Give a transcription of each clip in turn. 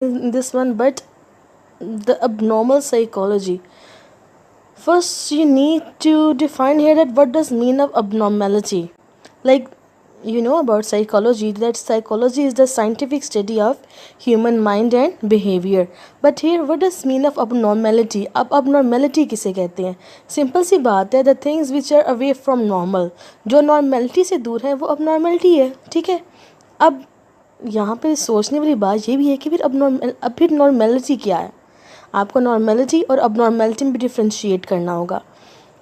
in this one, but the abnormal psychology. First, you need to define here that what does mean of abnormality. Like, you know about psychology, that psychology is the scientific study of human mind and behavior. But here, what does mean of abnormality? अब abnormality किसे कहते हैं? Simple सी बात है, the things which are away from normal, जो normality से दूर है वो abnormality है, ठीक है. अब यहाँ पे सोचने वाली बात ये भी है कि फिर नॉर्मेलिटी क्या है. आपको नॉर्मेलिटी और अबनॉर्मेलिटी में भी डिफ्रेंशिएट करना होगा.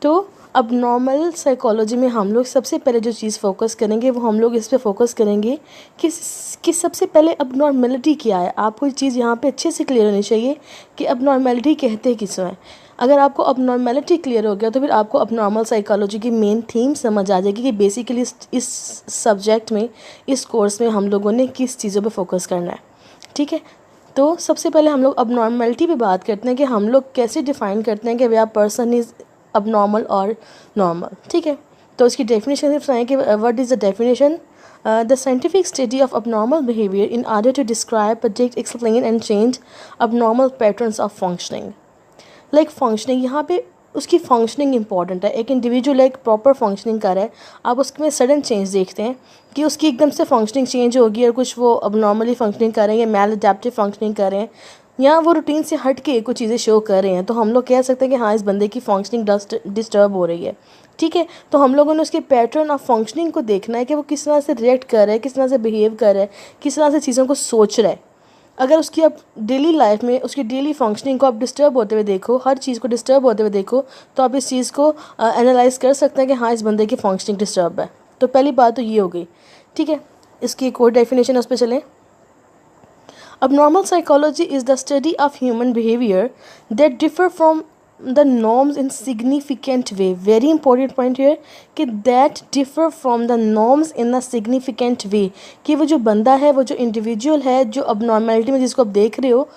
तो अब नॉर्मल साइकोलॉजी में हम लोग सबसे पहले जो चीज़ फोकस करेंगे वो हम लोग इस पे फोकस करेंगे कि सबसे पहले अबनॉर्मेलिटी क्या है. आपको ये चीज़ यहाँ पे अच्छे से क्लियर होनी चाहिए कि अबनॉर्मेलिटी कहते किसको है. अगर आपको अबनॉर्मेलिटी क्लियर हो गया तो फिर आपको अबनॉर्मल साइकोलॉजी की मेन थीम समझ आ जाएगी कि बेसिकली इस सब्जेक्ट में, इस कोर्स में हम लोगों ने किस चीज़ों पे फोकस करना है. ठीक है. तो सबसे पहले हम लोग अबनॉर्मेलिटी पे बात करते हैं कि हम लोग कैसे डिफ़ाइन करते हैं कि वे पर्सन इज़ अबनॉर्मल और नॉर्मल. ठीक है. तो इसकी डेफिनेशन बताएं कि what is the definition. The scientifiक study of abnormal behavior in order to describe, predict, explain and change abnormal patterns of functioning. Like functioning, यहाँ पे उसकी फंक्शनिंग इंपॉर्टेंट है. एक इंडिविजुअल एक प्रॉपर फंक्शनिंग कर रहा है, आप उसमें सडन चेंज देखते हैं कि उसकी एकदम से फंक्शनिंग चेंज होगी और कुछ वो अब नॉर्मली फंक्शनिंग कर रहे हैं या मैल अडेप्टिव फंक्शनिंग कर रहे हैं या वो रूटीन से हट के कुछ चीज़ें शो कर रहे हैं, तो हम लोग कह सकते हैं कि हाँ, इस बंदे की फंक्शनिंग डिस्टर्ब हो रही है. ठीक है. तो हम लोगों ने उसके पैटर्न ऑफ फंक्शनिंग को देखना है कि वो किस तरह से रिएक्ट कर रहा है, किस तरह से बिहेव कर रहा है, किस तरह से चीज़ों को सोच रहा है. अगर उसकी आप डेली लाइफ में उसकी डेली फंक्शनिंग को आप डिस्टर्ब होते हुए देखो, हर चीज़ को डिस्टर्ब होते हुए देखो, तो आप इस चीज़ को एनालाइज कर सकते हैं कि हाँ, इस बंदे की फंक्शनिंग डिस्टर्ब है. तो पहली बात तो ये हो गई. ठीक है. इसकी एक और डेफिनेशन उस पर चलें. Abnormal psychology is the study of human behavior that differ from the norms in significant way. Very important point here कि that differ from the norms in a significant way. कि वो जो बंदा है, वो जो इंडिविजुअल है, जो abnormality में जिसको आप देख रहे हो,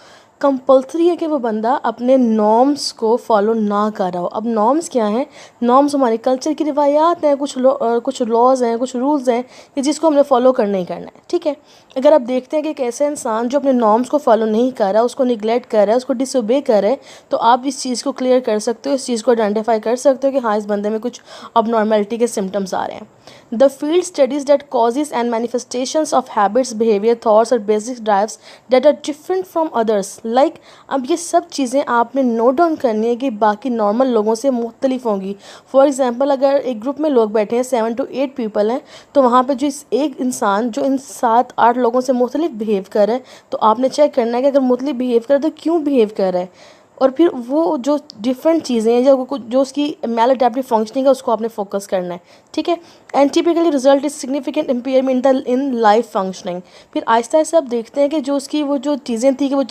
कंपल्सरी है कि वो बंदा अपने नॉर्म्स को फॉलो ना कर रहा हो. अब नॉर्म्स क्या हैं? नॉर्म्स हमारे कल्चर की रिवायात हैं, कुछ लॉज हैं, कुछ रूल्स हैं कि जिसको हमने फॉलो करना ही करना है. ठीक है. अगर आप देखते हैं कि एक ऐसा इंसान जो अपने नॉर्म्स को फॉलो नहीं कर रहा, उसको निगलेक्ट कर रहा है, उसको डिसोबे कर रहा है, तो आप इस चीज़ को क्लियर कर सकते हो, इस चीज़ को आइडेंटिफाई कर सकते हो कि हाँ, इस बंदे में कुछ अबनॉर्मेलिटी के सिम्टम्स आ रहे हैं. The field studies that causes and manifestations of habits, behavior, thoughts or basic drives that are different from others. Like, अब ये सब चीज़ें आपने नोट डाउन करनी है कि बाकी नॉर्मल लोगों से मुख्तलिफ होंगी. फॉर एग्जांपल, अगर एक ग्रुप में लोग बैठे हैं, 7 to 8 पीपल हैं, तो वहाँ पे जो एक इंसान जो इन 7-8 लोगों से मुख्तलिफ बिहेव कर रहा है, तो आपने चेक करना है कि अगर मुख्तलिफ बिहेव कर रहा है तो क्यों बिहेव कर रहा है. और फिर वो जो डिफरेंट चीज़ें हैं जो उसकी मैल अडेप्टिव फंक्शनिंग है उसको आपने फोकस करना है. ठीक है. And typically result is significant impairment in life functioning. फिर आहिस्ता आहिस्ता आप देखते हैं कि जो उसकी वो जो चीज़ें थी कि वो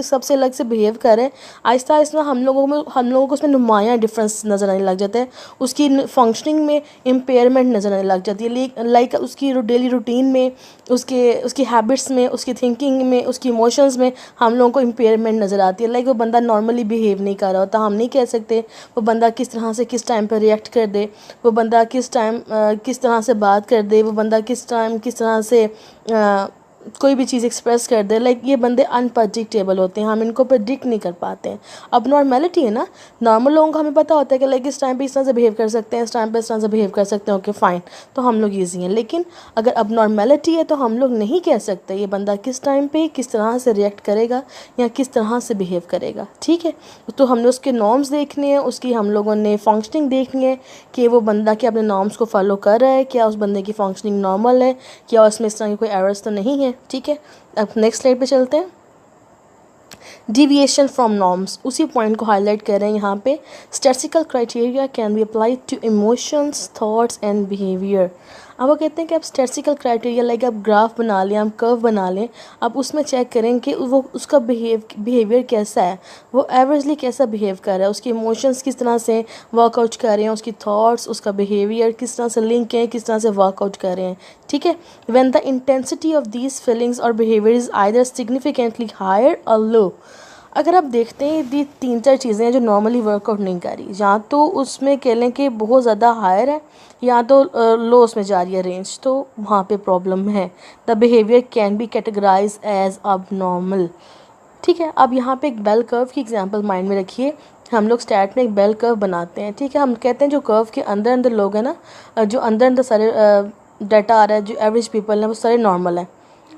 सबसे अलग से बिहेव कर रहे हैं, आहिस्ता आहिस्ता हम लोगों को उसमें नुमायाँ डिफरेंस नज़र आने लग जाता है. उसकी फंक्शनिंग में इम्पेयरमेंट नज़र आने लग जाती है. लाइक उसकी डेली रूटीन में, उसकी हैबिट्स में, उसकी थिंकिंग में, उसकी इमोशंस में हम लोगों को इम्पेयरमेंट नज़र आती है. लाइक वो बंदा नॉर्मली बिहेव नहीं कर रहा होता. हम नहीं कह सकते वो बंदा किस तरह से किस टाइम पर रिएक्ट कर दे, वो बंदा किस तरह से बात कर दे, वो बंदा किस तरह से कोई भी चीज़ एक्सप्रेस कर दे. लाइक ये बंदे अनप्रडिक्टेबल होते हैं, हम इनको प्रेडिक्ट नहीं कर पाते हैं. अब नॉर्मेलिटी है ना, नॉर्मल लोगों को हमें पता होता है कि लाइक इस टाइम पे इस तरह से बिहेव कर सकते हैं, इस टाइम पे इस तरह से बिहेव कर सकते हैं. ओके फाइन, तो हम लोग ईजी हैं. लेकिन अगर अब नॉर्मेलिटी है तो हम लोग नहीं कह सकते ये बंदा किस टाइम पे किस तरह से रिएक्ट करेगा या किस तरह से बिहेव करेगा. ठीक है. तो हमने उसके नॉर्म्स देखने हैं, उसकी हम लोगों ने फंक्शनिंग देखनी है कि वो बंदा क्या अपने नॉर्म्स को फॉलो कर रहा है, क्या उस बंदे की फंक्शनिंग नॉर्मल है, क्या उसमें इस तरह की कोई एरर्स तो नहीं है. ठीक है. अब नेक्स्ट स्लाइड पे चलते हैं. डिविएशन फ्रॉम नॉर्म्स, उसी पॉइंट को हाईलाइट कर रहे हैं यहाँ पे. Statistical criteria can be applied to emotions, thoughts and behaviour. अब वो कहते हैं कि आप स्टैटिस्टिकल क्राइटेरिया लाइक आप ग्राफ बना लें, आप कर्व बना लें, आप उसमें चेक करें कि वो उसका बिहेवियर कैसा है, वो एवरेजली कैसा बिहेव कर रहा है, उसके इमोशंस किस तरह से वर्कआउट कर रहे हैं, उसकी थॉट्स, उसका बिहेवियर किस तरह से लिंक है, किस तरह से वर्कआउट कर रहे हैं. ठीक है. When the intensity of these feelings और behaviour is either significantly higher और लो. अगर आप देखते हैं ये 3-4 चीज़ें हैं जो नॉर्मली वर्कआउट नहीं कर रही, या तो उसमें कह लें कि बहुत ज़्यादा हायर है या तो लो उसमें जा रही है रेंज, तो वहाँ पे प्रॉब्लम है. The behaviour can be categorise as abnormal. ठीक है, अब यहाँ पे एक बेल कर्व की एग्जांपल माइंड में रखिए। हम लोग स्टैट में एक बेल कर्व बनाते हैं, ठीक है। हम कहते हैं जो कर्व के अंदर अंदर लोग हैं ना, जो अंदर अंदर सारे डाटा आ रहा है, जो एवरेज पीपल हैं वो सारे नॉर्मल हैं।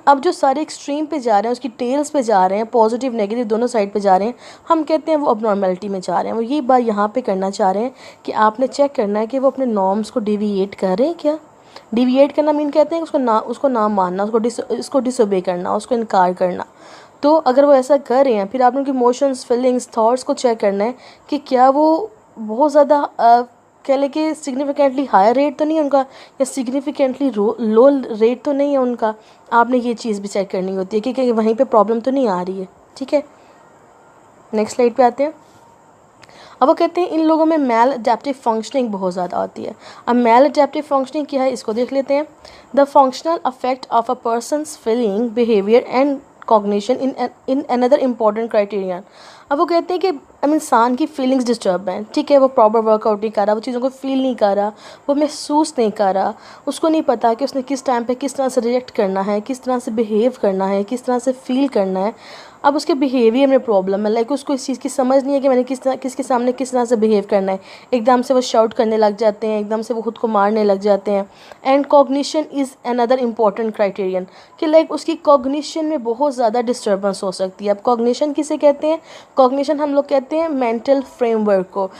अब जो सारे एक्सट्रीम पे जा रहे हैं, उसकी टेल्स पे जा रहे हैं, पॉजिटिव नेगेटिव दोनों साइड पे जा रहे हैं, हम कहते हैं वो अबनॉर्मेलिटी में जा रहे हैं। वो ये बात यहाँ पे करना चाह रहे हैं कि आपने चेक करना है कि वो अपने नॉर्म्स को डिविएट कर रहे हैं क्या। डिविएट करना मीन कहते हैं उसको ना मानना, उसको डिसोबे करना, उसको इनकार करना। तो अगर वो ऐसा कर रहे हैं, फिर आपने उनके इमोशंस, फीलिंग्स, थॉट्स को चेक करना है कि क्या वो बहुत ज़्यादा कह लें कि सिग्निफिकेंटली हायर रेट तो नहीं है उनका, या सिग्निफिकेंटली लो रेट तो नहीं है उनका। आपने ये चीज़ भी चेक करनी होती है कि वहीं पे प्रॉब्लम तो नहीं आ रही है, ठीक है। नेक्स्ट स्लाइड पे आते हैं। अब वो कहते हैं इन लोगों में मैल अडेप्टिव फंक्शनिंग बहुत ज़्यादा होती है। अब मैल अडेप्टिव फंक्शनिंग क्या है, इसको देख लेते हैं। The functional affect of a person's feeling, behaviour and cognition in another important criterion. अब वो कहते हैं कि अब इंसान की फीलिंग्स डिस्टर्ब हैं, ठीक है। वो प्रॉपर वर्कआउट नहीं कर रहा, वो चीज़ों को फील नहीं कर रहा, वो महसूस नहीं कर रहा, उसको नहीं पता कि उसने किस टाइम पे किस तरह से रिएक्ट करना है, किस तरह से बिहेव करना है, किस तरह से फील करना है। अब उसके बिहेवियर में प्रॉब्लम है, लाइक उसको इस चीज़ की समझ नहीं है कि मैंने किसके सामने किस तरह से बिहेव करना है। एकदम से वो शाउट करने लग जाते हैं, एकदम से वो खुद को मारने लग जाते हैं। And cognition is another important criterion, कि लाइक उसकी कॉग्निशन में बहुत ज़्यादा डिस्टर्बेंस हो सकती है। अब कॉग्निशन किसे कहते हैं, कॉग्निशन हम लोग कहते हैं मेंटल फ्रेमवर्क को,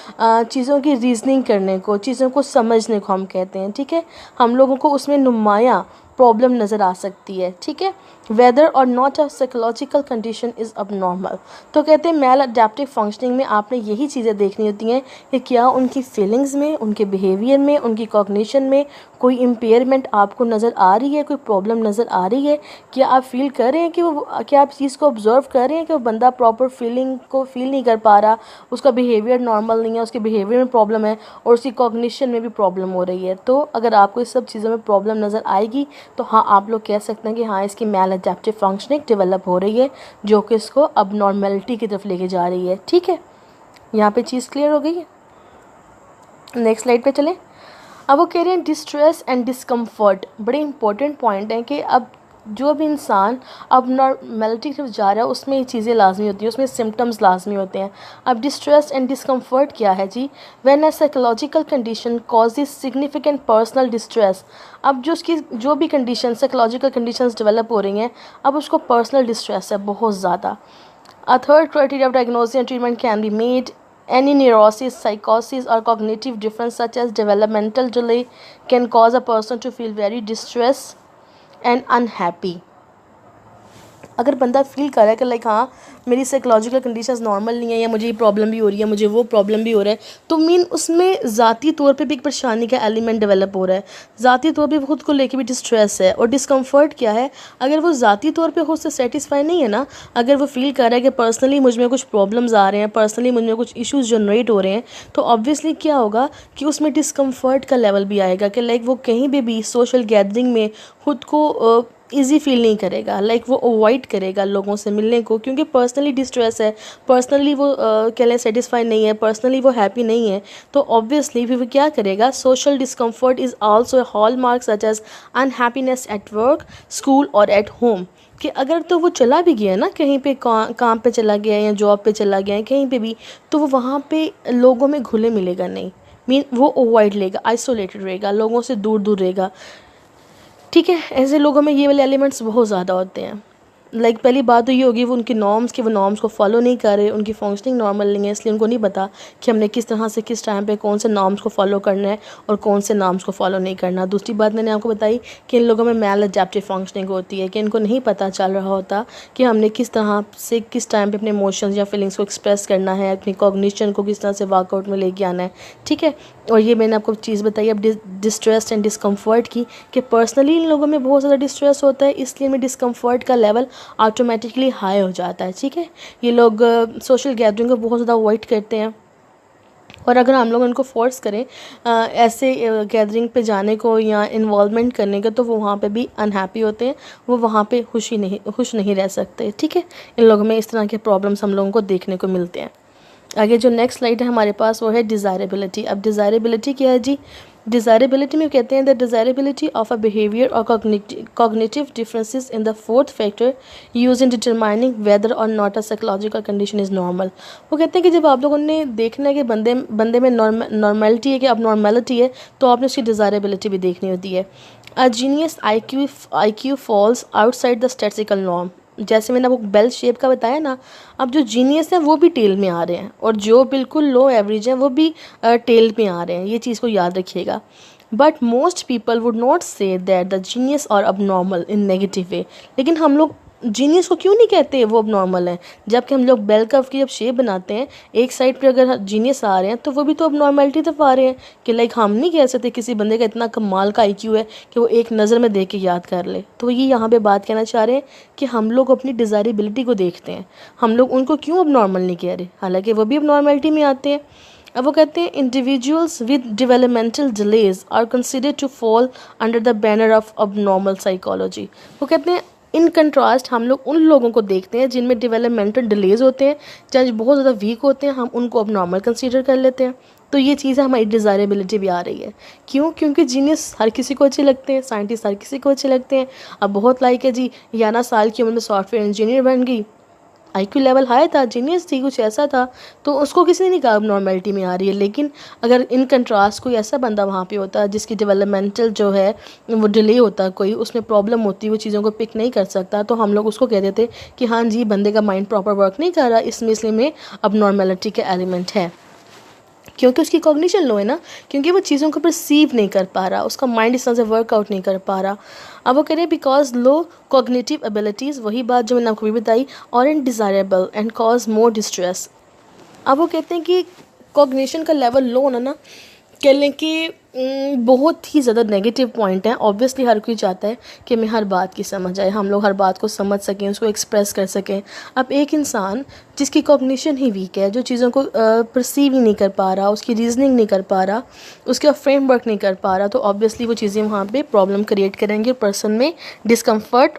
चीज़ों की रीजनिंग करने को, चीज़ों को समझने को हम कहते हैं, ठीक है। हम लोगों को उसमें नुमाया प्रॉब्लम नज़र आ सकती है, ठीक है। वेदर और not a psychological condition is abnormal. तो कहते हैं मैल अडेप्टिव फंक्शनिंग में आपने यही चीज़ें देखनी होती हैं कि क्या उनकी फीलिंग्स में, उनके बिहेवियर में, उनकी कॉग्निशन में कोई इम्पेयरमेंट आपको नज़र आ रही है, कोई प्रॉब्लम नज़र आ रही है। क्या आप फील कर रहे हैं कि वो, क्या आप चीज़ को ऑब्जर्व कर रहे हैं कि वो बंदा प्रॉपर फीलिंग को फील नहीं कर पा रहा, उसका बिहेवियर नॉर्मल नहीं है, उसके बिहेवियर में प्रॉब्लम है और उसकी कॉग्निशन में भी प्रॉब्लम हो रही है। तो अगर आपको इस सब चीज़ों में प्रॉब्लम नज़र आएगी तो हाँ, आप लोग कह सकते हैं कि हाँ, इसकी मैल अडेप्टिव फंक्शनिंग डेवलप हो रही है, जो कि इसको अबनॉर्मेलिटी की तरफ लेके जा रही है, ठीक है। यहाँ पे चीज़ क्लियर हो गई है। नेक्स्ट स्लाइड पे चलें। अब वो कह रहे हैं डिस्ट्रेस एंड डिस्कम्फर्ट, बड़े इंपॉर्टेंट पॉइंट हैं कि अब जो भी इंसान अब नॉर्मेलिटी की तरफ जा रहा है उसमें ये चीज़ें लाजमी होती हैं, उसमें सिम्टम्स लाजमी होते हैं। अब डिस्ट्रेस एंड डिस्कम्फर्ट क्या है जी, when a psychological condition causes significant personal distress. अब जो उसकी जो भी कंडीशन, साइकोलॉजिकल कंडीशंस डेवलप हो रही हैं, अब उसको पर्सनल डिस्ट्रेस है बहुत ज़्यादा। A third criteria of diagnosis and treatment can be made. Any neurosis, psychosis, or cognitive difference, such as developmental delay, can cause a person to feel very distressed and unhappy. अगर बंदा feel कर रहा है कि like हाँ, मेरी psychological conditions normal नहीं है, या मुझे ये प्रॉब्लम भी हो रही है, मुझे वो प्रॉब्लम भी हो रहा है, तो मीन उसमें ज़ाती तौर पे भी एक परेशानी का एलिमेंट डेवलप हो रहा है, ज़ाती तौर पे खुद को लेके भी डिस्ट्रेस है। और डिस्कम्फर्ट क्या है, अगर वो ज़ाती तौर पे खुद से सेटिस्फाई नहीं है ना, अगर वो फील कर रहा है कि पर्सनली मुझ में कुछ प्रॉब्लम्स आ रहे हैं, पर्सनली मुझ में कुछ इश्यूज़ जनरेट हो रहे हैं, तो ऑब्वियसली क्या होगा कि उसमें डिस्कम्फर्ट का लेवल भी आएगा कि लाइक वो कहीं भी सोशल गैदरिंग में खुद को ईजी फील नहीं करेगा, लाइक वो अवॉइड करेगा लोगों से मिलने को, क्योंकि पर्सनली डिस्ट्रेस है, पर्सनली वो कह लें सेटिस्फाई नहीं है, पर्सनली वो हैप्पी नहीं है। तो ऑब्वियसली फिर वो क्या करेगा, social discomfort is also a hallmark such as unhappiness at work, school और एट होम। कि अगर तो वो चला भी गया ना कहीं पे, काम पे चला गया या जॉब पे चला गया है कहीं पे भी, तो वो वहाँ पे लोगों में घुले मिलेगा नहीं, मीन वो अवॉइड लेगा, आइसोलेटेड रहेगा, लोगों से दूर दूर रहेगा, ठीक है। ऐसे लोगों में ये वाले एलिमेंट्स बहुत ज़्यादा होते हैं। लाइक पहली बात तो ये होगी वो उनकी नॉर्म्स के वो नॉर्म्स को फॉलो नहीं कर रहे, उनकी फंक्शनिंग नॉर्मल नहीं है, इसलिए उनको नहीं पता कि हमने किस तरह से किस टाइम पे कौन से नॉर्म्स को फॉलो करना है और कौन से नॉर्म्स को फॉलो नहीं करना। दूसरी बात मैंने आपको बताई कि इन लोगों में मैल अडेप्टिव फंक्शनिंग होती है, कि इनको नहीं पता चल रहा होता कि हमने किस तरह से किस टाइम पर अपने इमोशंस या फीलिंग्स को एक्सप्रेस करना है, अपनी कॉग्निशन को किस तरह से वर्कआउट में लेके आना है, ठीक है। और ये मैंने आपको चीज़ बताई अब डिस्ट्रेस एंड डिस्कम्फर्ट की, कि पर्सनली इन लोगों में बहुत ज़्यादा डिस्ट्रेस होता है, इसलिए में डिस्कम्फर्ट का लेवल ऑटोमेटिकली हाई हो जाता है, ठीक है। ये लोग सोशल गैदरिंग को बहुत ज़्यादा अवॉइड करते हैं, और अगर हम लोग उनको फोर्स करें ऐसे गैदरिंग पे जाने को या इन्वॉल्वमेंट करने का, तो वो वहाँ पे भी अनहैप्पी होते हैं, वो वहाँ पे खुश नहीं रह सकते, ठीक है। इन लोगों में इस तरह के प्रॉब्लम्स हम लोगों को देखने को मिलते हैं। आगे जो नेक्स्ट स्लाइड है हमारे पास वो है डिज़ायरेबिलिटी। अब डिज़ायरेबिलिटी क्या है जी, डिज़ायरेबिलिटी में कहते हैं the desirability of a behaviour और cognitive differences in the fourth factor use in determining whether और not a psychological condition is normal. वो कहते हैं कि जब आप लोगों ने देखना है कि बंदे में नॉर्मेलिटी है कि अब नॉर्मेलिटी है, तो आपने उसकी डिज़ायरेबिलिटी भी देखनी होती है। A genius I Q falls outside the statistical norm. जैसे मैंने आपको बेल शेप का बताया ना, अब जो जीनियस हैं वो भी टेल में आ रहे हैं और जो बिल्कुल लो एवरेज हैं वो भी टेल में आ रहे हैं, ये चीज़ को याद रखिएगा। But most people would not say that the genius और अब नॉर्मल इन नेगेटिव वे। लेकिन हम लोग जीनियस को क्यों नहीं कहते वो अब नॉर्मल है, जबकि हम लोग बेल कर्व की जब शेप बनाते हैं एक साइड पे अगर जीनियस आ रहे हैं तो वो भी तो अब नॉर्मेलिटी तरफ आ रहे हैं कि लाइक हम नहीं कह सकते किसी बंदे का इतना कमाल का आईक्यू है कि वो एक नज़र में देख के याद कर ले। तो ये यहाँ पे बात कहना चाह रहे हैं कि हम लोग अपनी डिज़ायरेबिलिटी को देखते हैं, हम लोग उनको क्यों अब नॉर्मल नहीं कह रहे, हालांकि वो भी अब नॉर्मेलिटी में आते हैं। अब वो कहते हैं individuals with developmental delays are considered to fall under the banner of abnormal psychology. वो कहते हैं इन कंट्रास्ट हम लोग उन लोगों को देखते हैं जिनमें डेवलपमेंटल डिलेज होते हैं, चाहे बहुत ज़्यादा वीक होते हैं, हम उनको अब नॉर्मल कंसीडर कर लेते हैं। तो ये चीज़ है, हमारी डिज़ायरेबिलिटी भी आ रही है। क्यों? क्योंकि जीनियस हर किसी को अच्छे लगते हैं, साइंटिस्ट हर किसी को अच्छे लगते हैं। अब बहुत लाइक है जी 11 साल की उम्र में सॉफ्टवेयर इंजीनियर बन गई, आईक्यू लेवल हाई था, जीनियस थी, कुछ ऐसा था, तो उसको किसी ने नहीं कहा अब नॉर्मेलिटी में आ रही है। लेकिन अगर इन कंट्रास्ट कोई ऐसा बंदा वहाँ पे होता है जिसकी डेवलपमेंटल जो है वो डिले होता है, कोई उसमें प्रॉब्लम होती है, वो चीज़ों को पिक नहीं कर सकता, तो हम लोग उसको कह देते कि हाँ जी बंदे का माइंड प्रॉपर वर्क नहीं कर रहा, इसमें में अब नॉर्मेलिटी का एलिमेंट है। क्योंकि उसकी कॉग्निशन लो है ना, क्योंकि वो चीज़ों को परसीव नहीं कर पा रहा, उसका माइंड इस तरह से वर्कआउट नहीं कर पा रहा। अब वो कह रहे हैं बिकॉज लो कॉग्निटिव एबिलिटीज़, वही बात जो मैंने आपको भी बताई, और इनडिज़ायरेबल एंड कॉज मोर डिस्ट्रेस। अब वो कहते हैं कि कॉग्निशन का लेवल लो होना ना, कह लें कि बहुत ही ज़्यादा नेगेटिव पॉइंट है। ऑब्वियसली हर कोई चाहता है कि मैं हर बात की समझ आए, हम लोग हर बात को समझ सकें, उसको एक्सप्रेस कर सकें। अब एक इंसान जिसकी कॉग्निशन ही वीक है, जो चीज़ों को परसीव ही नहीं कर पा रहा, उसकी रीजनिंग नहीं कर पा रहा, उसका फ्रेमवर्क नहीं कर पा रहा, तो ऑब्वियसली वो चीज़ें वहाँ पे प्रॉब्लम क्रिएट करेंगी और पर्सन में डिस्कम्फर्ट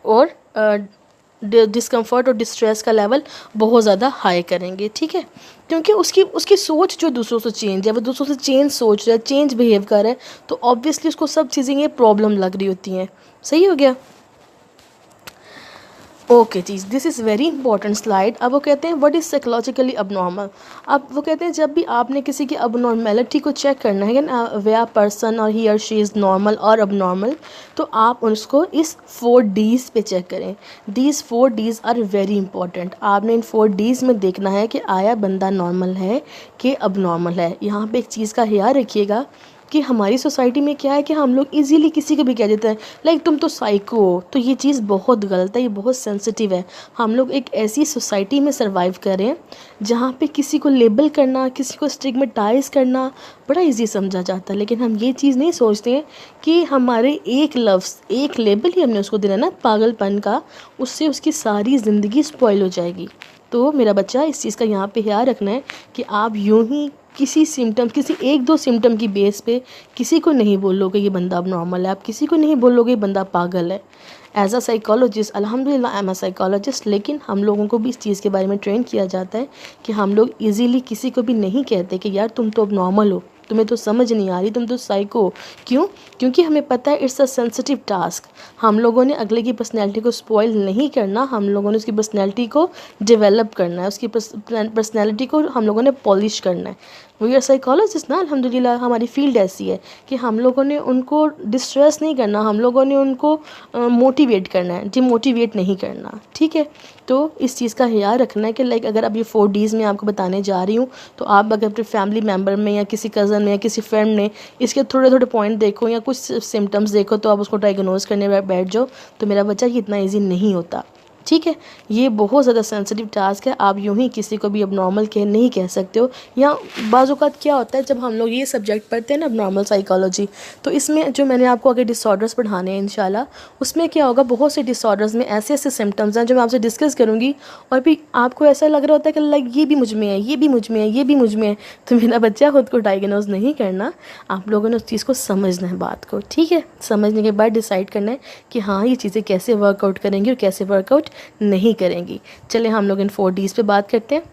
और डिस्ट्रेस का लेवल बहुत ज़्यादा हाई करेंगे। ठीक है, क्योंकि उसकी सोच जो दूसरों से चेंज है, वो दूसरों से चेंज सोच रहा है, चेंज बिहेव कर रहा है, तो ऑब्वियसली उसको सब चीज़ें ये प्रॉब्लम लग रही होती हैं। सही हो गया? Okay cheese, this is very important slide. अब वो कहते हैं व्हाट इज़ साइकोलॉजिकली अबनॉर्मल। अब वो कहते हैं जब भी आपने किसी की अबनॉर्मेलिटी को चेक करना है ना, वे आ पर्सन और ही और शी इज़ नॉर्मल और अबनॉर्मल, तो आप उसको इस 4 Ds पे चेक करें। These 4 Ds are very important. आपने इन 4 Ds में देखना है कि आया बंदा नॉर्मल है कि अबनॉर्मल है। यहाँ पे एक चीज़ का ख्याल रखिएगा कि हमारी सोसाइटी में क्या है कि हम लोग इजीली किसी को भी कह देते हैं लाइक तुम तो साइको हो, तो ये चीज़ बहुत गलत है, ये बहुत सेंसिटिव है। हम लोग एक ऐसी सोसाइटी में सर्वाइव कर रहे हैं जहाँ पे किसी को लेबल करना, किसी को स्टिग्मेटाइज करना बड़ा इजी समझा जाता है, लेकिन हम ये चीज़ नहीं सोचते हैं कि हमारे एक लफ्ज़, एक लेबल ही हमने उसको देना ना पागलपन का, उससे उसकी सारी ज़िंदगी स्पॉइल हो जाएगी। तो मेरा बच्चा इस चीज़ का यहाँ पे ख्याल रखना है कि आप यूं ही किसी सिम्टम, किसी 1-2 सिम्टम की बेस पे किसी को नहीं बोलोगे ये बंदा अब नॉर्मल है, आप किसी को नहीं बोलोगे ये बंदा पागल है। एज अ साइकोलॉजिस्ट, अल्हम्दुलिल्लाह आई एम अ साइकोलॉजिस्ट, लेकिन हम लोगों को भी इस चीज़ के बारे में ट्रेन किया जाता है कि हम लोग इजीली किसी को भी नहीं कहते कि यार तुम तो अब नॉर्मल हो, तुम्हें तो समझ नहीं आ रही, तुम तो साइको हो। क्यों? क्योंकि हमें पता है इट्स अ सेंसिटिव टास्क। हम लोगों ने अगले की पर्सनैलिटी को स्पॉइल नहीं करना, हम लोगों ने उसकी पर्सनैलिटी को डेवलप करना है, उसकी पर्सनैलिटी को हम लोगों ने पॉलिश करना है। वी आर साइकोलॉजिस्ट ना, अल्हम्दुलिल्लाह हमारी फील्ड ऐसी है कि हम लोगों ने उनको डिस्ट्रेस नहीं करना, हम लोगों ने उनको मोटिवेट करना है, डिमोटिवेट नहीं करना। ठीक है, तो इस चीज़ का ख्याल रखना है कि लाइक अगर अब ये 4 Ds मैं आपको बताने जा रही हूँ, तो आप अगर अपने फैमिली मेम्बर में या किसी कज़न में या किसी फ्रेंड ने इसके थोड़े थोड़े पॉइंट देखो या कुछ सिम्टम्स देखो, तो आप उसको डायग्नोज करने बैठ जाओ, तो मेरा बच्चा ये इतना ईजी नहीं होता। ठीक है, ये बहुत ज़्यादा सेंसिटिव टास्क है, आप यूं ही किसी को भी अब नॉर्मल नहीं कह सकते हो। या बाज़-औक़ात क्या होता है जब हम लोग ये सब्जेक्ट पढ़ते हैं ना, अब नॉर्मल साइकोलॉजी, तो इसमें जो मैंने आपको आगे डिसऑर्डर्स पढ़ाने हैं इंशाल्लाह, उसमें क्या होगा, बहुत से डिसऑर्डर्स में ऐसे ऐसे सिम्टम्स हैं जो मैं आपसे डिस्कस करूँगी, और भी आपको ऐसा लग रहा होता है कि लाइक ये भी मुझ में है, ये भी मुझ में है, ये भी मुझ में है, तो मेरा बच्चा खुद को डायग्नोज नहीं करना, आप लोगों ने उस चीज़ को समझना है, बात को। ठीक है, समझने के बाद डिसाइड करना है कि हाँ ये चीज़ें कैसे वर्कआउट करेंगी और कैसे वर्कआउट नहीं करेंगी। चले हम लोग इन 4 Ds पे बात करते हैं।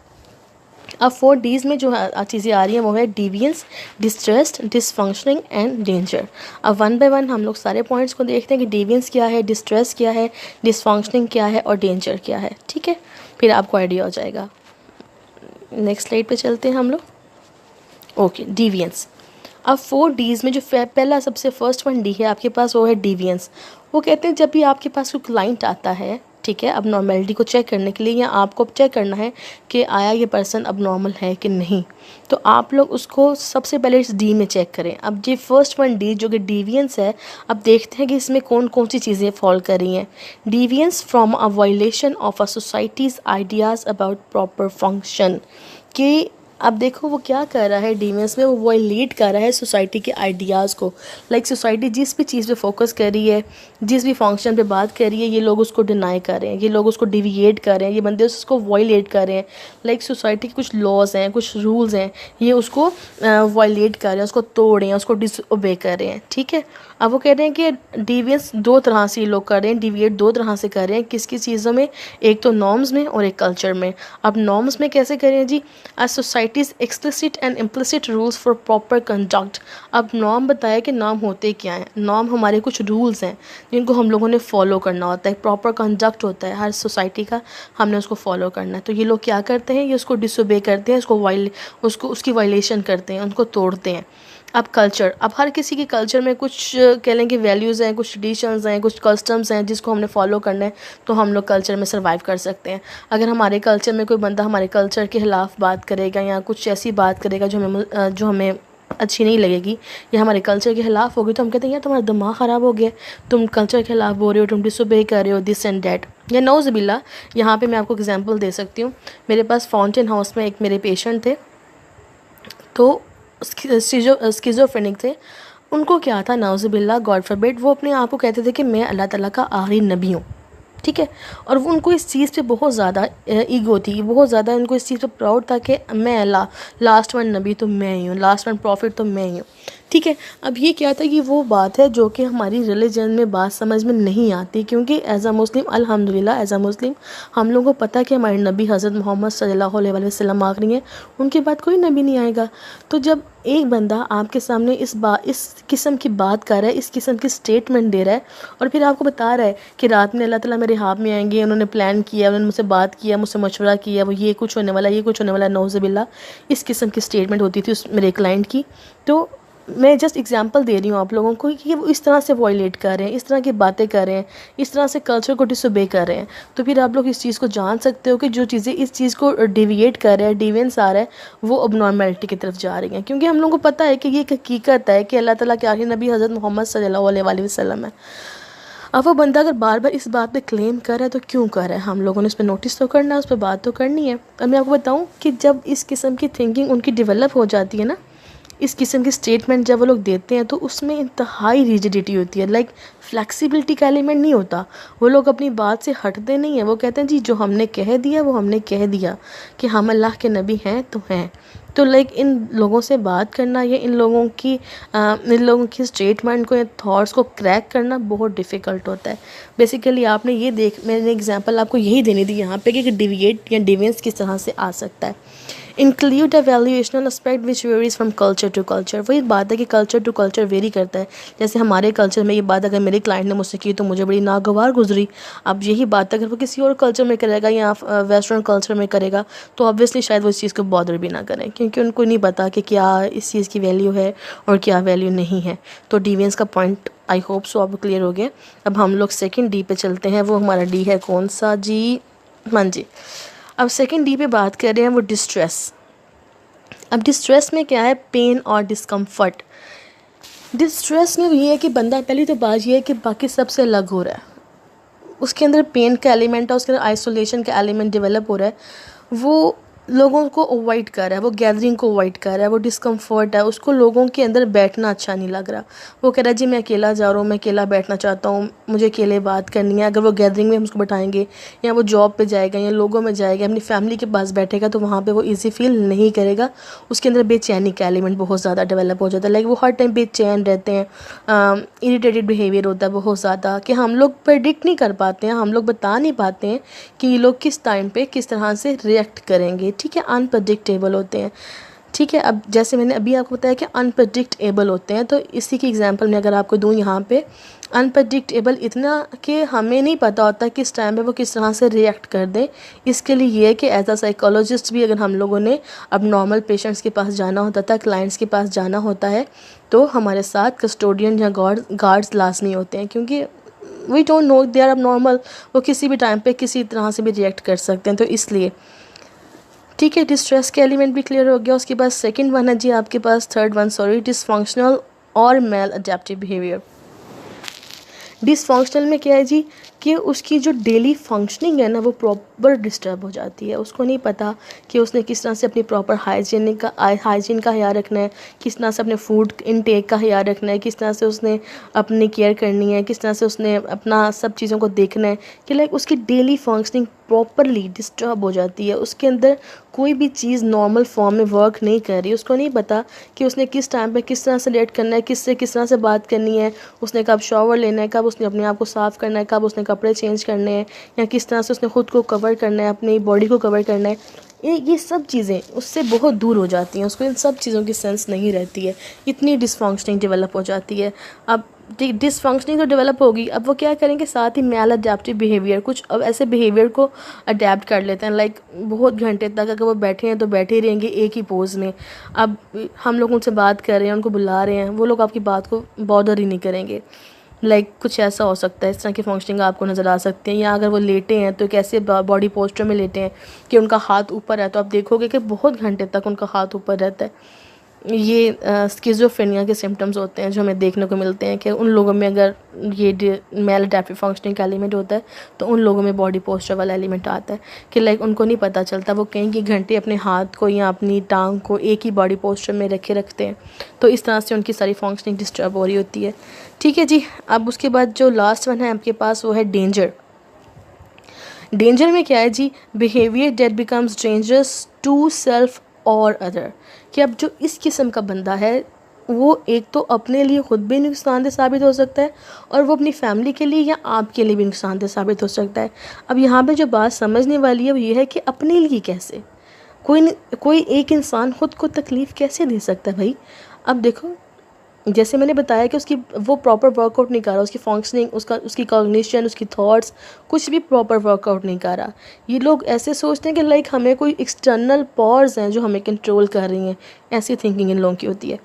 अब 4 Ds में जो चीज़ें आ रही हैं वो है deviance, distressed, dysfunctioning and danger. अब वन बाय वन हम लोग सारे पॉइंट्स को देखते हैं कि डिवियंस क्या है, डिस्ट्रेस क्या है, डिसफंक्शनिंग क्या है और डेंजर क्या है। ठीक है, फिर आपको आइडिया हो जाएगा। नेक्स्ट स्लाइड पे चलते हैं हम लोग। Okay, deviance. अब 4 Ds में जो पहला सबसे फर्स्ट वन डी है आपके पास वो है डिवियंस। वो कहते हैं जब भी आपके पास कोई क्लाइंट आता है, ठीक है, अब नॉर्मेलिटी को चेक करने के लिए या आपको चेक करना है कि आया ये पर्सन अब नॉर्मल है कि नहीं, तो आप लोग उसको सबसे पहले इस डी में चेक करें। अब ये फर्स्ट वन डी जो कि डिवियंस है, अब देखते हैं कि इसमें कौन कौन सी चीज़ें फॉल कर रही हैं। Deviance from a violation of a societies ideas about proper function, कि अब देखो वो क्या कर रहा है डिवियंस में, वो वायलेट कर रहा है सोसाइटी के आइडियाज़ को। लाइक सोसाइटी जिस भी चीज़ पे फोकस कर रही है, जिस भी फंक्शन पे बात कर रही है, ये लोग उसको डिनाई कर रहे हैं, ये लोग उसको डिविएट कर रहे हैं, ये बंदे उसको वायलेट कर रहे हैं। लाइक सोसाइटी के कुछ लॉज हैं, कुछ रूल्स हैं, ये उसको वायलेट कर रहे हैं, उसको तोड़ रहे हैं, उसको डिसओबे कर रहे हैं। ठीक है, अब वो कह रहे हैं कि डिवियंस दो तरह से ये लोग कर रहे हैं, डिविएट दो तरह से कर रहे हैं। किस किस चीज़ों में, एक तो नॉर्म्स में और एक कल्चर में। अब नॉर्म्स में कैसे करें जी, societies explicit and implicit rules for proper conduct. अब नॉर्म बताया कि नॉर्म होते क्या हैं। नॉर्म हमारे कुछ रूल्स हैं जिनको हम लोगों ने फॉलो करना होता है, प्रॉपर कंडक्ट होता है हर सोसाइटी का, हमने उसको फॉलो करना है। तो ये लोग क्या करते हैं, ये उसको डिसोबे करते हैं, उसको उसकी वायलेशन करते हैं, उनको तोड़ते हैं। अब कल्चर, अब हर किसी के कल्चर में कुछ कह लें कि वैल्यूज़ हैं, कुछ ट्रेडिशंस हैं, कुछ कस्टम्स हैं जिसको हमने फॉलो करना है, तो हम लोग कल्चर में सर्वाइव कर सकते हैं। अगर हमारे कल्चर में कोई बंदा हमारे कल्चर के ख़िलाफ़ बात करेगा या कुछ ऐसी बात करेगा जो हमें अच्छी नहीं लगेगी या हमारे कल्चर के ख़िलाफ़ होगी, तो हम कहते हैं यार तुम्हारा दिमाग ख़राब हो गया, तुम कल्चर के ख़िलाफ़ बोल रहे हो, तुम डिसोबे कर रहे हो, दिस एंड डैट, या नौज़बिल्ला। यहाँ पे मैं आपको एग्जांपल दे सकती हूँ। मेरे पास फाउंटेन हाउस में एक मेरे पेशेंट थे, तो स्किज़ोफ्रेनिक थे। उनको क्या था, नाउज़ुबिल्लाह गॉड फॉरबिड, वो अपने आप को कहते थे कि मैं अल्लाह ताला का आखिरी नबी हूँ। ठीक है, और वो उनको इस चीज़ पे बहुत ज़्यादा ईगो थी, बहुत ज़्यादा उनको इस चीज़ पे प्राउड था कि मैं लास्ट वन नबी तो मैं ही हूँ, लास्ट वन प्रॉफिट तो मैं ही हूँ। ठीक है, अब ये क्या था कि वो बात है जो कि हमारी रिलीजन में बात समझ में नहीं आती, क्योंकि एज़ अ मुस्लिम अल्हम्दुलिल्लाह एज़ अ मुस्लिम हम लोगों को पता है कि हमारे नबी हज़रत मोहम्मद सल्लल्लाहु अलैहि वसल्लम आखिरी हैं, उनके बाद कोई नबी नहीं आएगा। तो जब एक बंदा आपके सामने इस किस्म की बात कर रहा है, इस किस्म की स्टेटमेंट दे रहा है, और फिर आपको बता रहा है कि रात में अल्लाह ताला मेरे हाथ में आएंगे, उन्होंने प्लान किया, उन्होंने मुझसे बात किया, मुझसे मशवरा किया, वो ये कुछ होने वाला, ये कुछ होने वाला, नौज़ुबिल्लाह, इस किस्म की स्टेटमेंट होती थी उस मेरे क्लाइंट की। तो मैं जस्ट एग्जांपल दे रही हूँ आप लोगों को कि वो इस तरह से वॉयलेट कर रहे हैं, इस तरह की बातें कर रहे हैं, इस तरह से कल्चर को डिसोबे कर रहे हैं। तो फिर आप लोग इस चीज़ को जान सकते हो कि जो चीज़ें इस चीज़ को डिविएट कर रहे हैं, डिविएंस आ रहा है, वो अब नॉर्मेलिटी की तरफ जा रही हैं। क्योंकि हम लोगों को पता है कि ये एक हकीकत है कि अल्लाह ताला के आखिरी नबी हज़रत मोहम्मद सल्लल्लाहु अलैहि वसल्लम है। अब वो बंदा अगर बार बार इस बात पे क्लेम कर रहा है तो क्यों कर रहा है, हम लोगों ने उस पर नोटिस तो करना है, उस पर बात तो करनी है। अब मैं आपको बताऊँ कि जब इस किस्म की थिंकिंग उनकी डिवेलप हो जाती है ना, इस किस्म की स्टेटमेंट जब वो लोग देते हैं, तो उसमें इंतहाई रिजिडिटी होती है, लाइक फ्लेक्सिबिलिटी का एलिमेंट नहीं होता। वो लोग अपनी बात से हटते नहीं हैं, वो कहते हैं जी जो हमने कह दिया वो हमने कह दिया, कि हम अल्लाह के नबी हैं तो हैं। तो लाइक इन लोगों से बात करना या इन लोगों की स्टेटमेंट को या थॉट्स को क्रैक करना बहुत डिफ़िकल्ट होता है। बेसिकली आपने मैंने एग्जांपल आपको यही देनी थी यहाँ पे कि डिविएट या डिविएंस किस तरह से आ सकता है। Include a valuational aspect which varies from culture to culture. वही बात है कि कल्चर टू कल्चर वेरी करता है। जैसे हमारे कल्चर में ये बात अगर मेरे क्लाइंट ने मुझसे की तो मुझे बड़ी नागवार गुजरी। अब यही बात अगर वो किसी और कल्चर में करेगा या वेस्टर्न कल्चर में करेगा तो ऑब्वियसली शायद वो इस चीज़ को बॉदर भी ना करें, क्योंकि उनको नहीं पता कि क्या इस चीज़ की वैल्यू है और क्या वैल्यू नहीं है। तो डिविएंस का पॉइंट आई होप सो आपको क्लियर हो गया। अब हम लोग सेकेंड डी पे चलते हैं। वो हमारा डी है कौन सा जी, हाँ जी। अब सेकेंड डी पे बात कर रहे हैं वो डिस्ट्रेस। अब डिस्ट्रेस में क्या है, पेन और डिस्कम्फर्ट। डिस्ट्रेस में ये है कि बंदा, पहली तो बात ये है कि बाकी सबसे अलग हो रहा है, उसके अंदर पेन का एलिमेंट है, उसके अंदर आइसोलेशन का एलिमेंट डेवलप हो रहा है, वो लोगों को अवॉइड कर रहा है, वो गैदरिंग को अवॉइड कर रहा है, वो डिस्कम्फर्ट है, उसको लोगों के अंदर बैठना अच्छा नहीं लग रहा। वो कह रहा है जी मैं अकेला जा रहा हूँ, मैं अकेला बैठना चाहता हूँ, मुझे अकेले बात करनी है। अगर वो गैदरिंग में हम उसको बैठाएंगे या वो जॉब पे जाएगा या लोगों में जाएगा, अपनी फैमिली के पास बैठेगा, तो वहाँ पे वो इजी फील नहीं करेगा। उसके अंदर बेचैनी का एलिमेंट बहुत ज़्यादा डेवलप हो जाता है, लाइक वो हर टाइम बेचैन रहते हैं, इरिटेटेड बिहेवियर होता है बहुत ज़्यादा, कि हम लोग प्रेडिक्ट नहीं कर पाते हैं, हम लोग बता नहीं पाते हैं कि ये लोग किस टाइम पे किस तरह से रिएक्ट करेंगे। ठीक है, अनप्रडिक्टेबल होते हैं। ठीक है, अब जैसे मैंने अभी आपको बताया कि अनप्रडिक्टेबल होते हैं, तो इसी की एग्जांपल मैं अगर आपको दूं यहाँ पे, अनप्रडिक्टेबल इतना कि हमें नहीं पता होता किस टाइम पे वो किस तरह से रिएक्ट कर दें। इसके लिए ये है कि एज अ साइकोलॉजिस्ट भी अगर हम लोगों ने अब नॉर्मल पेशेंट्स के पास जाना होता था, क्लाइंट्स के पास जाना होता है, तो हमारे साथ कस्टोडियन या गार्ड्स लाजमी होते हैं, क्योंकि we don't know they are abnormal, वो किसी भी टाइम पे किसी तरह से भी रिएक्ट कर सकते हैं, तो इसलिए। ठीक है, डिस्ट्रेस के एलिमेंट भी क्लियर हो गया। उसके बाद सेकंड वन है जी आपके पास, थर्ड वन सॉरी, डिसफंक्शनल और मेल अडेप्टिव बिहेवियर। डिसफंक्शनल में क्या है जी कि उसकी जो डेली फंक्शनिंग है ना वो प्रॉपर डिस्टर्ब हो जाती है। उसको नहीं पता कि उसने किस तरह से अपनी प्रॉपर हाइजीन का ख्याल रखना है, किस तरह से अपने फूड इनटेक का ख्याल रखना है, किस तरह से उसने अपनी केयर करनी है, किस तरह से उसने अपना सब चीज़ों को देखना है, कि लाइक उसकी डेली फंक्शनिंग प्रॉपरली डिस्टर्ब हो जाती है। उसके अंदर कोई भी चीज़ नॉर्मल फॉर्म में वर्क नहीं कर रही। उसको नहीं पता कि उसने किस टाइम पे किस तरह से रिएक्ट करना है, किससे किस तरह से बात करनी है, उसने कब शॉवर लेना है, कब उसने अपने आप को साफ़ करना है, कब उसने कपड़े चेंज करने हैं, या किस तरह से उसने ख़ुद को कवर करना है, अपनी बॉडी को कवर करना है। ये सब चीज़ें उससे बहुत दूर हो जाती हैं। उसको इन सब चीज़ों की सेंस नहीं रहती है, इतनी डिसफंक्शनिंग डेवलप हो जाती है। अब डिसफंक्शनिंग तो डेवलप होगी, अब वो क्या करेंगे, साथ ही मैल अडेप्टिव बिहेवियर, कुछ अब ऐसे बिहेवियर को अडेप्ट कर लेते हैं। लाइक बहुत घंटे तक अगर वो बैठे हैं तो बैठे ही रहेंगे एक ही पोज में। अब हम लोग उनसे बात कर रहे हैं, उनको बुला रहे हैं, वो लोग आपकी बात को बॉदर ही नहीं करेंगे। लाइक कुछ ऐसा हो सकता है, इस तरह की फंक्शनिंग आपको नज़र आ सकते हैं। या अगर वो लेटे हैं तो कैसे बॉडी पोस्चर में लेटे हैं कि उनका हाथ ऊपर है, तो आप देखोगे कि बहुत घंटे तक उनका हाथ ऊपर रहता है। ये स्किज़ोफ्रेनिया के सिम्टम्स होते हैं जो हमें देखने को मिलते हैं कि उन लोगों में अगर ये मेल अडेप्टिव फंक्शनिंग का एलिमेंट होता है तो उन लोगों में बॉडी पोस्चर वाला एलिमेंट आता है कि लाइक उनको नहीं पता चलता, वो कहीं कि घंटे अपने हाथ को या अपनी टांग को एक ही बॉडी पोस्चर में रखते हैं, तो इस तरह से उनकी सारी फंक्शनिंग डिस्टर्ब हो रही होती है। ठीक है जी, अब उसके बाद जो लास्ट वन है आपके पास वो है डेंजर। डेंजर में क्या है जी, behaviour that becomes dangerous to self और अदर, कि अब जो इस किस्म का बंदा है वो एक तो अपने लिए ख़ुद भी नुकसानदेह साबित हो सकता है और वो अपनी फैमिली के लिए या आपके लिए भी नुकसानदेह साबित हो सकता है। अब यहाँ पे जो बात समझने वाली है वो ये है कि अपने लिए कैसे, कोई एक इंसान ख़ुद को तकलीफ़ कैसे दे सकता है भाई। अब देखो, जैसे मैंने बताया कि उसकी वो प्रॉपर वर्कआउट नहीं कर रहा, उसकी फंक्शनिंग, उसकी कॉग्निशन, उसकी थॉट्स, कुछ भी प्रॉपर वर्कआउट नहीं कर रहा। ये लोग ऐसे सोचते हैं कि लाइक हमें कोई एक्सटर्नल पावर्स हैं जो हमें कंट्रोल कर रही हैं, ऐसी थिंकिंग इन लोगों की होती है।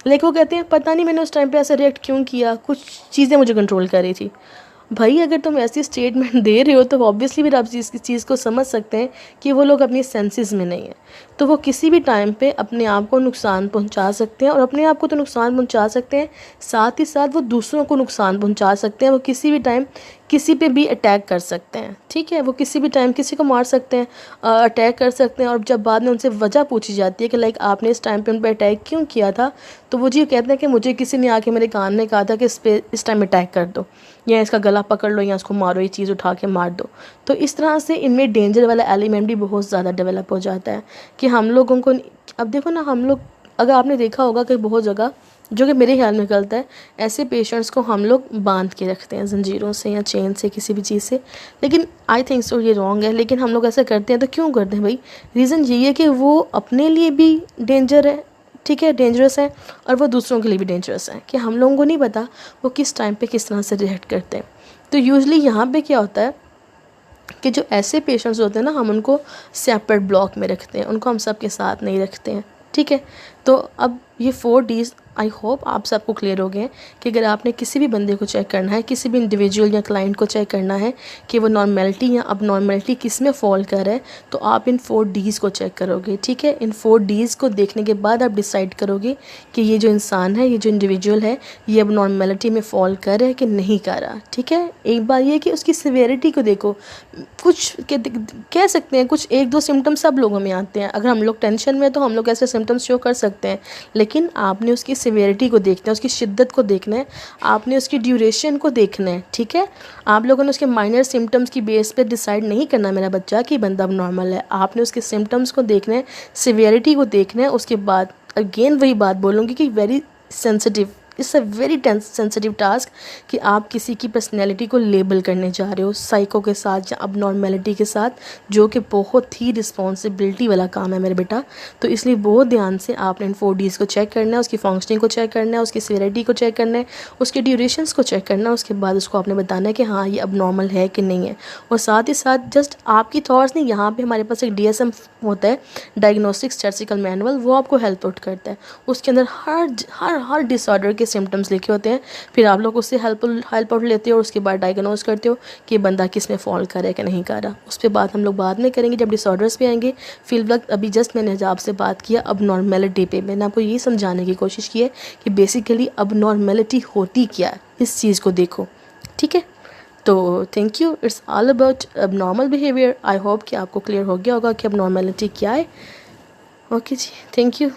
लाइक वो कहते हैं पता नहीं मैंने उस टाइम पे ऐसे रिएक्ट क्यों किया, कुछ चीज़ें मुझे कंट्रोल कर रही थी। भाई अगर तुम ऐसी स्टेटमेंट दे रहे हो तो ऑब्वियसली फिर आप इस चीज़ को समझ सकते हैं कि वो लोग अपनी सेंसेस में नहीं है, तो वो किसी भी टाइम पे अपने आप को नुकसान पहुंचा सकते हैं। और अपने आप को तो नुकसान पहुंचा सकते हैं, साथ ही साथ वो दूसरों को नुकसान पहुंचा सकते हैं। वो किसी भी टाइम किसी पे भी अटैक कर सकते हैं। ठीक है, वो किसी भी टाइम किसी को मार सकते हैं, अटैक कर सकते हैं। और जब बाद में उनसे वजह पूछी जाती है कि लाइक आपने इस टाइम पे उन पर अटैक क्यों किया था, तो वो जी कहते हैं कि मुझे किसी ने आके मेरे कान में कहा था कि इस टाइम अटैक कर दो, या इसका गला पकड़ लो, या इसको मारो, ये चीज़ उठा के मार दो। तो इस तरह से इनमें डेंजर वाला एलिमेंट भी बहुत ज़्यादा डेवलप हो जाता है कि हम लोगों को, अब देखो ना, हम लोग, अगर आपने देखा होगा कि बहुत जगह, जो कि मेरे ख्याल में गलत है, ऐसे पेशेंट्स को हम लोग बांध के रखते हैं जंजीरों से या चेन से, किसी भी चीज़ से। लेकिन आई थिंक सो ये रॉन्ग है, लेकिन हम लोग ऐसा करते हैं। तो क्यों करते हैं भाई? रीज़न यही है कि वो अपने लिए भी डेंजर है, ठीक है, डेंजरस है, और वो दूसरों के लिए भी डेंजरस है, कि हम लोगों को नहीं पता वो किस टाइम पे किस तरह से रिएक्ट करते हैं। तो यूजली यहाँ पे क्या होता है कि जो ऐसे पेशेंट्स होते हैं ना, हम उनको सेपरेट ब्लॉक में रखते हैं, उनको हम सब के साथ नहीं रखते हैं। ठीक है, तो अब ये 4 Ds आई होप आप सबको क्लियर हो गए हैं कि अगर आपने किसी भी बंदे को चेक करना है, किसी भी इंडिविजुअल या क्लाइंट को चेक करना है कि वो नॉर्मेलिटी या अब नॉर्मेलिटी किस में फॉल कर रहा है, तो आप इन 4 Ds को चेक करोगे। ठीक है, इन 4 Ds को देखने के बाद आप डिसाइड करोगे कि ये जो इंसान है, ये जो इंडिविजुअल है, ये अब नॉर्मेलिटी में फॉल कर रहा है कि नहीं कर रहा। ठीक है, एक बार ये कि उसकी सिवियरिटी को देखो। कुछ कह सकते हैं कुछ 1-2 सिम्टम्स सब लोगों में आते हैं। अगर हम लोग टेंशन में तो हम लोग ऐसे सिम्टम्स शो कर सकते हैं, लेकिन आपने उसकी सिवियरिटी को देखना है, उसकी शिद्दत को देखना है, आपने उसकी ड्यूरेशन को देखना है। ठीक है, आप लोगों ने उसके माइनर सिम्टम्स की बेस पे डिसाइड नहीं करना मेरा बच्चा कि बंदा अब नॉर्मल है। आपने उसके सिम्टम्स को देखना है, सिवियरिटी को देखना है। उसके बाद अगेन वही बात बोलूँगी कि very sensitive it's a very sensitive task कि आप किसी की पर्सनैलिटी को लेबल करने जा रहे हो साइको के साथ या अबनॉर्मेलिटी के साथ, जो कि बहुत ही रिस्पॉन्सिबिलिटी वाला काम है मेरे बेटा। तो इसलिए बहुत ध्यान से आपने इन 4Ds को चेक करना है, उसकी फंक्शनिंग को चेक करना है, उसकी सीवियरिटी को चेक करना है, उसके ड्यूरेशंस को चेक करना है। उसके बाद उसको आपने बताना है कि हाँ ये अबनॉर्मल है कि नहीं है। और साथ ही साथ जस्ट आपकी थॉट्स नहीं, यहाँ पे हमारे पास एक DSM होता है, डायग्नोस्टिक स्टैटिस्टिकल मैनुअल, वो आपको हेल्प आउट करता है। उसके अंदर हर डिसऑर्डर के सिम्टम्स लिखे होते हैं। फिर आप लोग उससे हेल्प आउट लेते हो और उसके बाद डायग्नोज करते हो कि बंदा किस में फॉल कर रहा है कि नहीं कर रहा। उस पर बात हम लोग बाद में करेंगे जब डिसऑर्डर्स पे आएंगे। फिलहाल अभी जस्ट मैंने आपसे बात किया अब नॉर्मेलिटी पे। मैंने आपको ये समझाने की कोशिश की है कि बेसिकली अब नॉर्मेलिटी होती क्या है, इस चीज़ को देखो, ठीक है। तो thank you, it's all about अब नॉर्मल बिहेवियर। आई होप कि आपको क्लियर हो गया होगा कि अब नॉर्मेलिटी क्या है। ओके जी, थैंक यू।